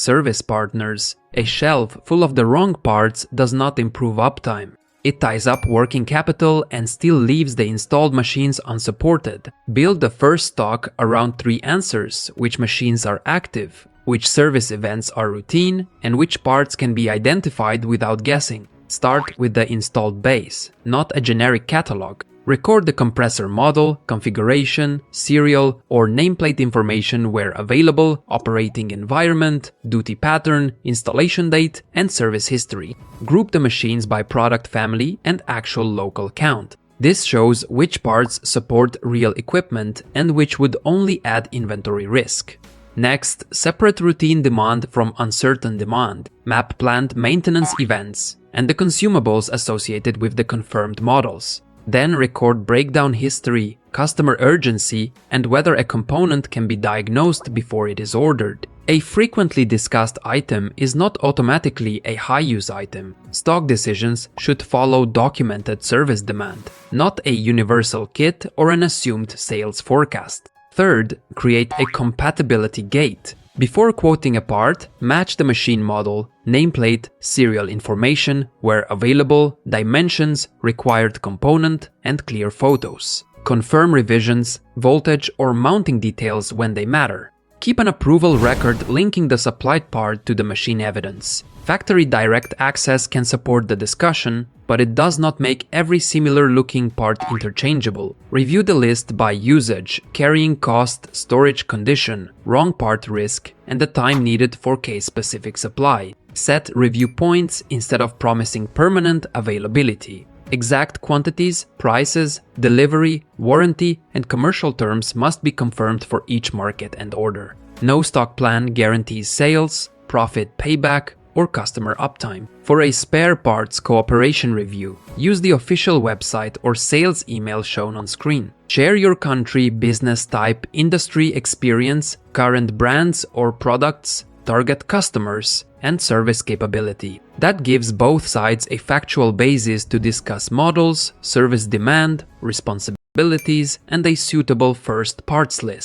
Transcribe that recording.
service partners. A shelf full of the wrong parts does not improve uptime. It ties up working capital and still leaves the installed machines unsupported. Build the first stock around 3 answers: which machines are active, which service events are routine, and which parts can be identified without guessing. Start with the installed base, not a generic catalog. Record the compressor model, configuration, serial, or nameplate information where available, operating environment, duty pattern, installation date, and service history. Group the machines by product family and actual local count. This shows which parts support real equipment and which would only add inventory risk. Next, separate routine demand from uncertain demand. Map planned maintenance events and the consumables associated with the confirmed models. Then record breakdown history, customer urgency, and whether a component can be diagnosed before it is ordered. A frequently discussed item is not automatically a high-use item. Stock decisions should follow documented service demand, not a universal kit or an assumed sales forecast. Third, create a compatibility gate. Before quoting a part, match the machine model, nameplate, serial information, where available, dimensions, required component, and clear photos. Confirm revisions, voltage, or mounting details when they matter. Keep an approval record linking the supplied part to the machine evidence. Factory direct access can support the discussion, but it does not make every similar-looking part interchangeable. Review the list by usage, carrying cost, storage condition, wrong part risk, and the time needed for case-specific supply. Set review points instead of promising permanent availability. Exact quantities, prices, delivery, warranty, and commercial terms must be confirmed for each market and order. No stock plan guarantees sales, profit payback, or customer uptime. For a spare parts cooperation review, use the official website or sales email shown on screen. Share your country, business type, industry experience, current brands or products, target customers, and service capability. That gives both sides a factual basis to discuss models, service demand, responsibilities, and a suitable first parts list.